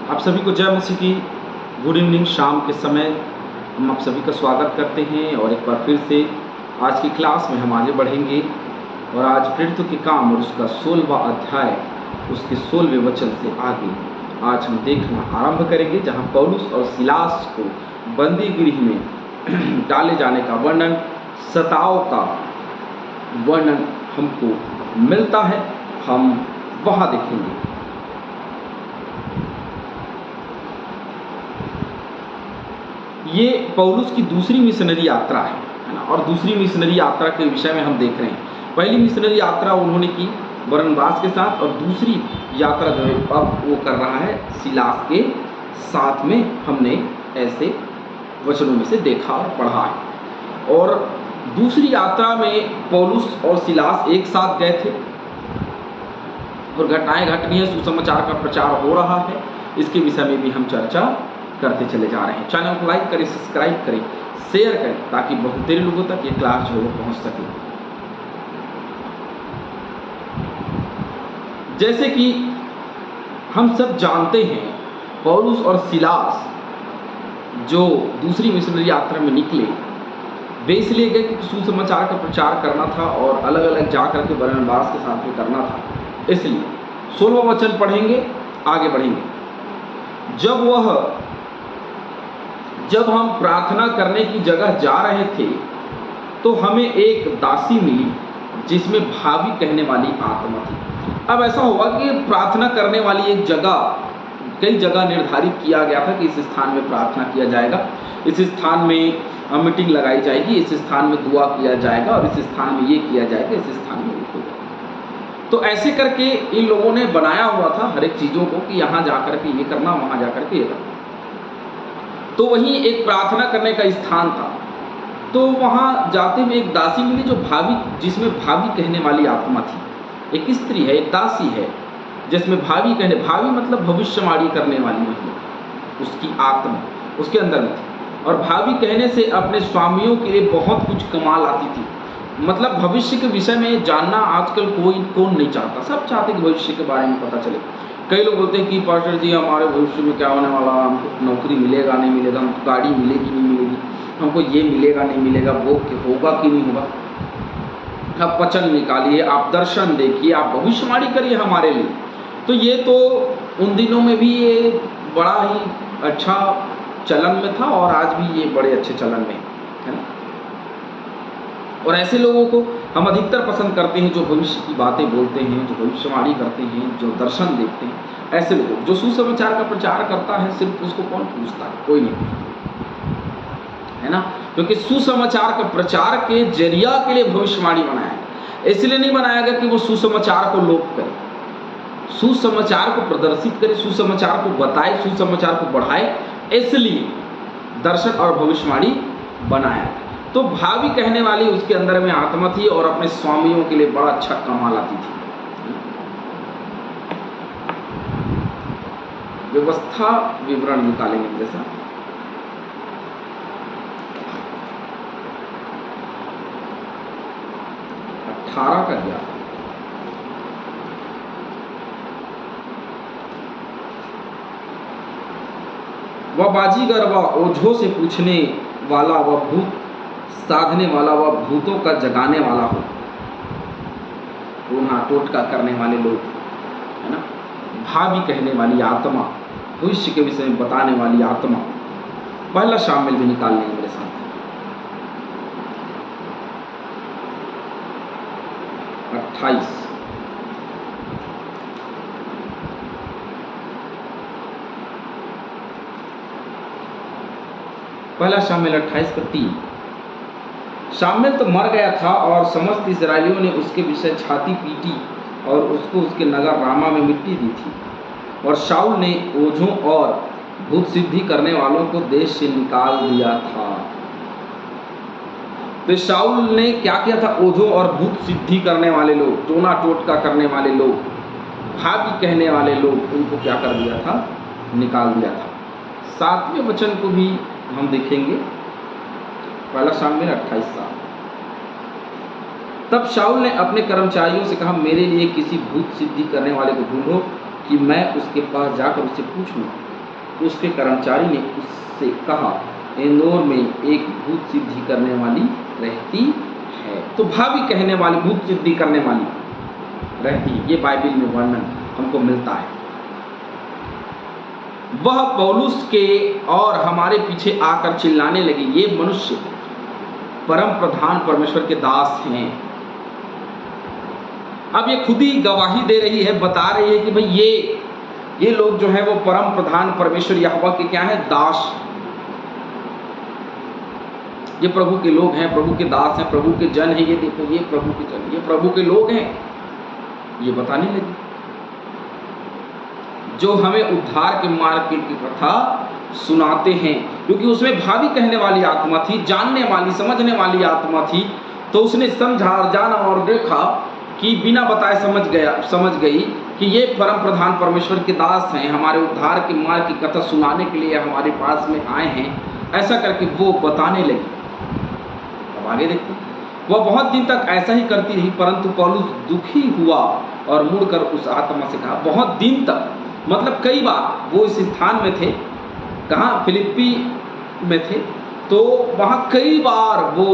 आप सभी को जय मसीह की गुड इवनिंग। शाम के समय हम आप सभी का स्वागत करते हैं और एक बार फिर से आज की क्लास में हम आगे बढ़ेंगे और आज प्रेरितों के काम और उसका 16वां अध्याय उसके 16वें वचन से आगे आज हम देखना आरंभ करेंगे, जहां पौलुस और सिलास को बंदी गृह में डाले जाने का वर्णन, सताव का वर्णन हमको मिलता है। हम वहां देखेंगे। ये पौलुस की दूसरी मिशनरी यात्रा है ना, और दूसरी मिशनरी यात्रा के विषय में हम देख रहे हैं। पहली मिशनरी यात्रा उन्होंने की बरनबास के साथ, और दूसरी यात्रा जो है अब वो कर रहा है सिलास के साथ में। हमने ऐसे वचनों में से देखा और पढ़ा है। और दूसरी यात्रा में पौलुस और सिलास एक साथ गए थे और घटनाएं घट रही हैं, सुसमाचार का प्रचार हो रहा है। इसके विषय में भी हम चर्चा करते चले जा रहे हैं। चैनल को लाइक करें, सब्सक्राइब करें, शेयर करें, ताकि बहुत देर लोगों तक ये क्लास जो है पहुंच सके। जैसे कि हम सब जानते हैं, पौलुस और सिलास जो दूसरी मिशनरी यात्रा में निकले, वे इसलिए गए क्योंकि सुसमाचार का प्रचार करना था और अलग अलग जाकर के बरनबास के साथ में करना था। इसलिए 16वां वचन पढ़ेंगे, आगे बढ़ेंगे। जब हम प्रार्थना करने की जगह जा रहे थे तो हमें एक दासी मिली जिसमें भावी कहने वाली आत्मा थी। अब ऐसा हुआ कि प्रार्थना करने वाली एक जगह, कई जगह निर्धारित किया गया था कि इस स्थान में प्रार्थना किया जाएगा, इस स्थान में मीटिंग लगाई जाएगी, इस स्थान में दुआ किया जाएगा, और इस स्थान में ये किया जाएगा, इस स्थान में वो किया जाएगा। तो ऐसे करके इन लोगों ने बनाया हुआ था हर एक चीज़ों को कि यहाँ जा करके ये करना, वहाँ जा करके ये करना। तो वहीं एक प्रार्थना करने का स्थान था। तो वहाँ जाते हुए एक दासी मिली जो जिसमें भावी कहने वाली आत्मा थी। एक स्त्री है, एक दासी है जिसमें भावी मतलब भविष्यवाणी करने वाली महिला, उसकी आत्मा उसके अंदर में थी। और भावी कहने से अपने स्वामियों के लिए बहुत कुछ कमाल आती थी। मतलब भविष्य के विषय में जानना आजकल कौन नहीं चाहता। सब चाहते कि भविष्य के बारे में पता चले। कई लोग बोलते हैं कि पास्टर जी हमारे भविष्य में क्या होने वाला, हमको नौकरी मिलेगा नहीं मिलेगा, हमको गाड़ी मिलेगी नहीं मिलेगी, हमको ये मिलेगा नहीं मिलेगा, वो होगा कि नहीं होगा। आप वचन निकालिए, आप दर्शन देखिए, आप भविष्यवाणी करिए हमारे लिए। तो ये तो उन दिनों में भी ये बड़ा ही अच्छा चलन में था और आज भी ये बड़े अच्छे चलन में है ना। और ऐसे लोगों को हम अधिकतर पसंद करते हैं जो भविष्य की बातें बोलते हैं, जो भविष्यवाणी करते हैं, जो दर्शन देखते हैं। ऐसे लोग जो सुसमाचार का प्रचार करता है, सिर्फ उसको कौन पूछता है? कोई नहीं पूछता है ना, क्योंकि सुसमाचार का प्रचार के जरिया के लिए भविष्यवाणी बनाया गया। इसलिए नहीं बनाया गया कि वो सुसमाचार को लोप करे, सुसमाचार को प्रदर्शित करे, सुसमाचार को बताए, सुसमाचार को बढ़ाए। इसलिए दर्शन और भविष्यवाणी बनाया गया। तो भावी कहने वाली उसके अंदर में आत्मा थी और अपने स्वामियों के लिए बड़ा अच्छा कमाल आती थी। व्यवस्था विवरण निकालेंगे जैसा 18 का दिया। वह बाजीगर, वह ओझों से पूछने वाला, वह भूत साधने वाला, वह भूतों का जगाने वाला हो, टोना टोटका करने वाले लोग है ना, भावी कहने वाली आत्मा, भविष्य के विषय में बताने वाली आत्मा। पहला शामिल भी निकाल लेंगे मेरे साथ। 28 पहला शामिल 28 का 3। शामिल तो मर गया था और समस्त इस्राएलियों ने उसके विषय छाती पीटी और उसको उसके नगर रामा में मिट्टी दी थी। और शाऊल ने ओझों और भूत सिद्धि करने वालों को देश से निकाल दिया था। तो शाऊल ने क्या किया था? ओझों और भूत सिद्धि करने वाले लोग, टोना टोटका करने वाले लोग, भावी कहने वाले लोग, उनको क्या कर दिया था? निकाल दिया था। 7वें वचन को भी हम देखेंगे। पहला शामिल 28। तब शाऊल ने अपने कर्मचारियों से कहा, मेरे लिए किसी भूत सिद्धि करने वाले को ढूंढो कि मैं उसके पास जाकर उससे पूछूं उसके कर्मचारी ने उससे कहा, इंदौर में एक भूत सिद्धि करने वाली रहती है। तो भावी कहने वाली, भूत सिद्धि करने वाली रहती है, ये बाइबल में वर्णन हमको मिलता है। वह पौलुस के और हमारे पीछे आकर चिल्लाने लगे, ये मनुष्य परम प्रधान परमेश्वर के दास हैं। अब ये खुद ही गवाही दे रही है, बता रही है कि भाई ये लोग जो है वो परम प्रधान परमेश्वर यहोवा के क्या है, दास। ये प्रभु के लोग हैं, प्रभु के दास हैं, प्रभु के जन हैं। ये देखो, ये प्रभु के जन, ये प्रभु के लोग हैं, ये बताने लगे, जो हमें उद्धार के मार्ग की कथा सुनाते हैं। क्योंकि उसमें भावी कहने वाली आत्मा थी, जानने वाली, समझने वाली आत्मा थी। तो उसने समझा और जाना और देखा कि बिना बताए समझ गई कि ये परम प्रधान परमेश्वर के दास हैं, हमारे उद्धार के मार्ग की कथा सुनाने के लिए हमारे पास में आए हैं। ऐसा करके वो बताने लगी। अब आगे देखते हैं। वह बहुत दिन तक ऐसा ही करती रही, परंतु पौलुस दुखी हुआ और मुड़कर उस आत्मा से कहा, बहुत दिन तक मतलब कई बार वो इस स्थान में थे, कहाँ, फिलिप्पी में थे, तो वहाँ कई बार वो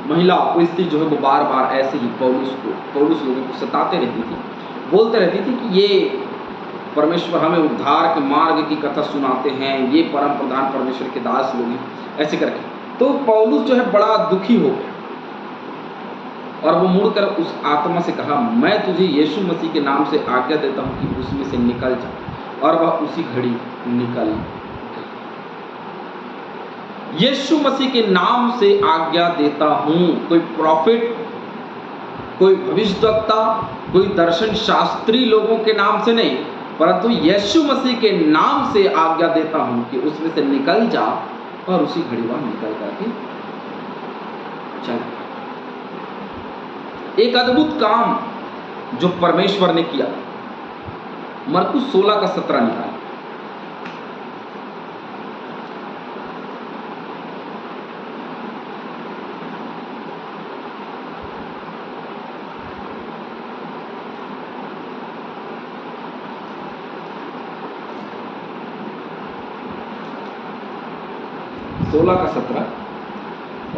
महिला, वो स्त्री जो है वो बार बार ऐसे ही पौलुस लोगों को सताते रहती थी, बोलते रहती थी कि ये परमेश्वर हमें उद्धार के मार्ग की कथा सुनाते हैं, ये परम प्रधान परमेश्वर के दास लोग हैं, ऐसे करके। तो पौलुस जो है बड़ा दुखी हो गया और वो मुड़कर उस आत्मा से कहा, मैं तुझे यीशु मसीह के नाम से आज्ञा देता हूँ कि उसमें से निकल जा। और वह उसी घड़ी निकल गई। यीशु मसीह के नाम से आज्ञा देता हूँ। कोई प्रॉफिट, कोई भविष्यवक्ता, कोई दर्शन शास्त्री लोगों के नाम से नहीं, परंतु यीशु मसीह के नाम से आज्ञा देता हूँ कि उसमें से निकल जा। और उसी घड़ी वह निकल करके चला। एक अद्भुत काम जो परमेश्वर ने किया। मरकुस 16 का 17 निकाल। सोलह का 17।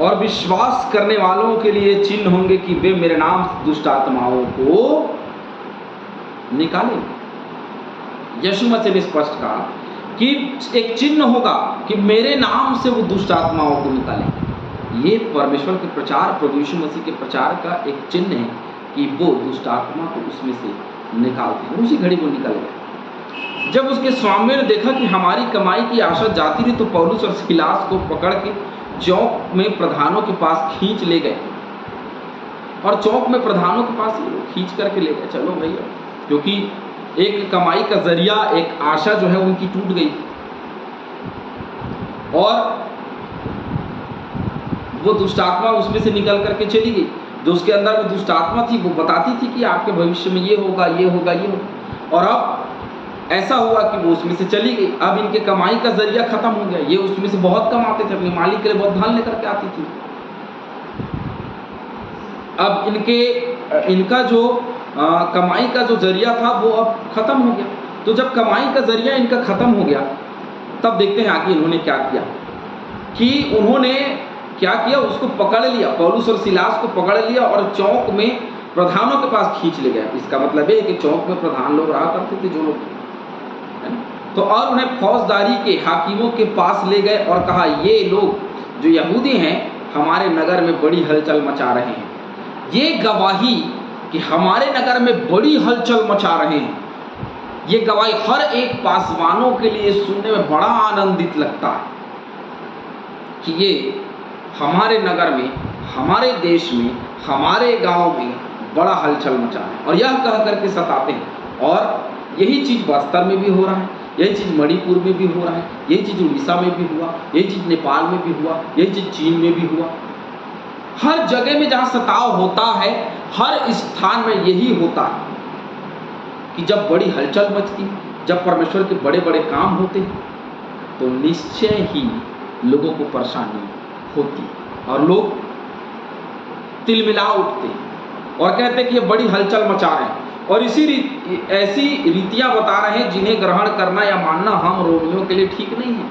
और विश्वास करने वालों के लिए चिन्ह होंगे कि वे मेरे नाम से दुष्ट आत्माओं को निकालेंगे। यीशु मसीह ने स्पष्ट कहा कि एक चिन्ह होगा कि मेरे नाम से वो दुष्ट आत्माओं को निकालेंगे। ये परमेश्वर के प्रचार, प्रभु यीशु मसीह के प्रचार का एक चिन्ह है कि वो दुष्ट आत्मा को उसमें से निकालते हैं। उसी घड़ी वो निकल गए। जब उसके स्वामी ने देखा कि हमारी कमाई की आशा जाती रही, तो पौलुस और सीलास को पकड़ के चौक में प्रधानों के पास खींच ले गए। और चौक में प्रधानों के पास ये लोग खींच करके ले गए, चलो भैया, क्योंकि एक कमाई का जरिया, एक आशा जो है उनकी टूट गई। और वो दुष्ट आत्मा उसमें से निकल करके चली गई। जो उसके अंदर वो दुष्ट आत्मा थी, वो बताती थी कि आपके भविष्य में ये होगा, ये होगा, ये होगा। और अब ऐसा हुआ कि वो उसमें से चली गई। अब इनके कमाई का जरिया खत्म हो गया। ये उसमें से बहुत कमाते थे, अपने मालिक के लिए बहुत धन लेकर के आती थी। अब इनका जो कमाई का जो जरिया था वो अब खत्म हो गया। तो जब कमाई का जरिया इनका खत्म हो गया, तब देखते हैं आगे इन्होंने क्या किया। कि उन्होंने क्या किया, उसको पकड़ लिया, पौलुस और सीलास को पकड़ लिया और चौक में प्रधानों के पास खींच ले गया। इसका मतलब है कि चौक में प्रधान लोग रहा करते थे, जो लोग, तो और उन्हें फौजदारी के हाकिमों के पास ले गए और कहा, ये लोग जो यहूदी हैं हमारे नगर में बड़ी हलचल मचा रहे हैं। ये गवाही कि हमारे नगर में बड़ी हलचल मचा रहे हैं, ये गवाही हर एक पासवानों के लिए सुनने में बड़ा आनंदित लगता है कि ये हमारे नगर में, हमारे देश में, हमारे गांव में बड़ा हलचल मचा रहे हैं। और यह कह करके सताते हैं। और यही चीज़ बस्तर में भी हो रहा है, यही चीज़ मणिपुर में भी हो रहा है, यही चीज़ उड़ीसा में भी हुआ, यही चीज़ नेपाल में भी हुआ, यही चीज़ चीन में भी हुआ। हर जगह में जहाँ सताव होता है, हर स्थान में यही होता है कि जब बड़ी हलचल मचती, जब परमेश्वर के बड़े बड़े काम होते हैं, तो निश्चय ही लोगों को परेशानी होती और लोग तिलमिला उठते हैं और कहते हैं कि ये बड़ी हलचल मचा रहे हैं। और ऐसी रीतियां बता रहे हैं जिन्हें ग्रहण करना या मानना हम रोमियों के लिए ठीक नहीं है।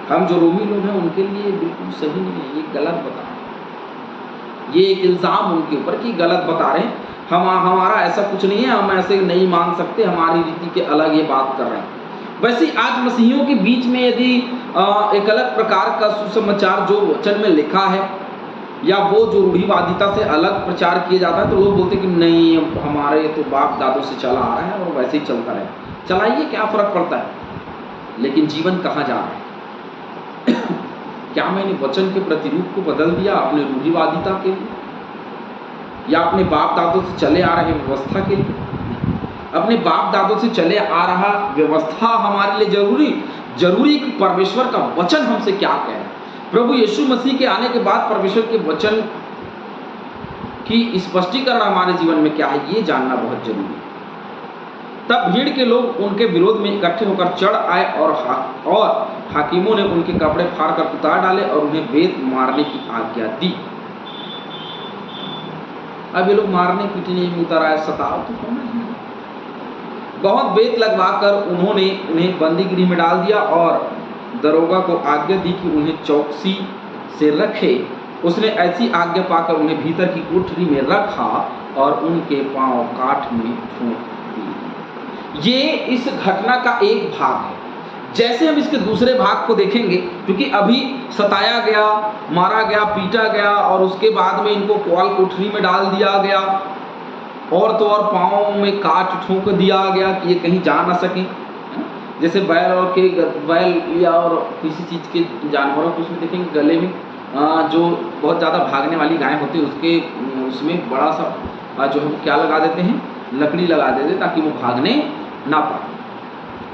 हम जो रोमी लोग हैं उनके लिए बिल्कुल सही नहीं है, ये गलत बता रहे हैं। ये एक इल्ज़ाम उनके ऊपर कि गलत बता रहे हैं। हमारा ऐसा कुछ नहीं है, हम ऐसे नहीं मान सकते, हमारी रीति के अलग ये बात कर रहे हैं। वैसे आज मसीहियों के बीच में यदि एक अलग प्रकार का सुसमाचार जो वचन में लिखा है या वो जो रूढ़िवादिता से अलग प्रचार किया जाता है, तो लोग बोलते हैं कि नहीं, हमारे तो बाप दादों से चला आ रहा है और वैसे ही चलता रहे। चलाइए, क्या फ़र्क पड़ता है, लेकिन जीवन कहाँ जा रहा है? क्या मैंने वचन के प्रतिरूप को बदल दिया अपने रूढ़िवादिता के लिए या अपने बाप दादों से चले आ रहे व्यवस्था के लिए? अपने बाप दादों से चले आ रहा व्यवस्था हमारे लिए जरूरी कि परमेश्वर का वचन हमसे क्या कह रहा है। प्रभु यीशु मसीह के आने के बाद परमेश्वर के वचन की स्पष्टीकरण हमारे जीवन में क्या है, ये जानना बहुत जरूरी है। तब भीड़ के लोग उनके विरोध में इकट्ठे होकर चढ़ आए और हाकिमों ने उनके कपड़े फाड़कर उतार डाले और उन्हें बेत मारने की आज्ञा दी। अब ये लोग मारने पीटने में उतर आए, सताव तो होना ही है। बहुत बेत लगवाकर उन्होंने उन्हें बंदीगृह में डाल दिया और दरोगा को आज्ञा दी कि उन्हें चौकसी से रखे। उसने ऐसी आज्ञा पाकर उन्हें भीतर की कोठरी में रखा और उनके पांव काठ में ठोंक दिए। ये इस घटना का एक भाग है। जैसे हम इसके दूसरे भाग को देखेंगे, क्योंकि अभी सताया गया, मारा गया, पीटा गया और उसके बाद में इनको पुआल कोठरी में डाल दिया गया और तो और पाँव में काट ठोंक दिया गया कि ये कहीं जा ना सकें। जैसे बैल या और किसी चीज़ के जानवरों को उसमें देखेंगे गले में जो बहुत ज़्यादा भागने वाली गाय होती है उसमें बड़ा सा जो हम क्या लगा देते हैं, लकड़ी लगा देते हैं ताकि वो भागने ना पाए।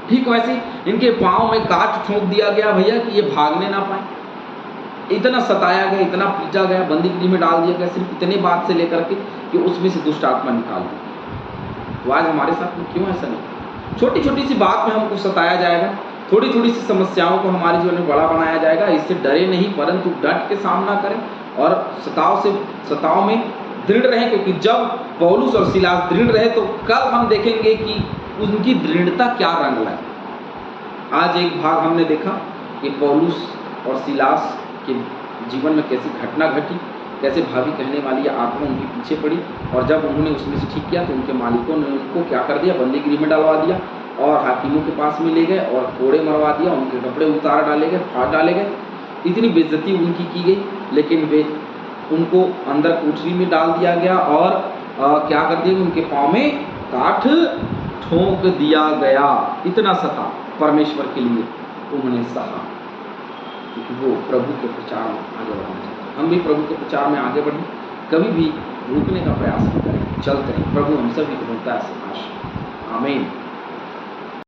ठीक वैसे इनके पाँव में काट ठोंक दिया गया भैया कि ये भागने ना पाए। इतना सताया गया, इतना पीटा गया, बंदीगृह में डाल दिया गया, सिर्फ इतने बात से लेकर के कि उसमें से दुष्ट आत्मा निकाल दी। तो आज हमारे साथ में क्यों ऐसा नहीं? छोटी छोटी सी बात में हमको सताया जाएगा, थोड़ी थोड़ी सी समस्याओं को हमारे जीवन में बड़ा बनाया जाएगा। इससे डरे नहीं, परंतु डट के सामना करें और सताव में दृढ़ रहें, क्योंकि जब पौलुस और सिलास दृढ़ रहे तो कल हम देखेंगे कि उनकी दृढ़ता क्या रंग लाई। आज एक भाग हमने देखा कि पौलुस और सिलास के जीवन में कैसी घटना घटी, कैसे भावी कहने वाली आत्मा उनके पीछे पड़ी और जब उन्होंने उसमें से ठीक किया तो उनके मालिकों ने उनको क्या कर दिया, बंदीगृह में डलवा दिया और हाकिमों के पास में ले गए और कोड़े मरवा दिया, उनके कपड़े उतार डाले गए, फाड़ डाले गए। इतनी बेइज्जती उनकी की गई, लेकिन वे उनको अंदर कोठरी में डाल दिया गया और क्या कर दिया, उनके पाँव में काठ ठोंक दिया गया। इतना सता परमेश्वर के लिए उन्होंने सहा, क्योंकि वो प्रभु के प्रचार में आगे बढ़ना चाहते। हम भी प्रभु के प्रचार में आगे बढ़ें, कभी भी रुकने का प्रयास न करें, चलते रहें। प्रभु हम सभी को मिलता है आशीष। आमीन।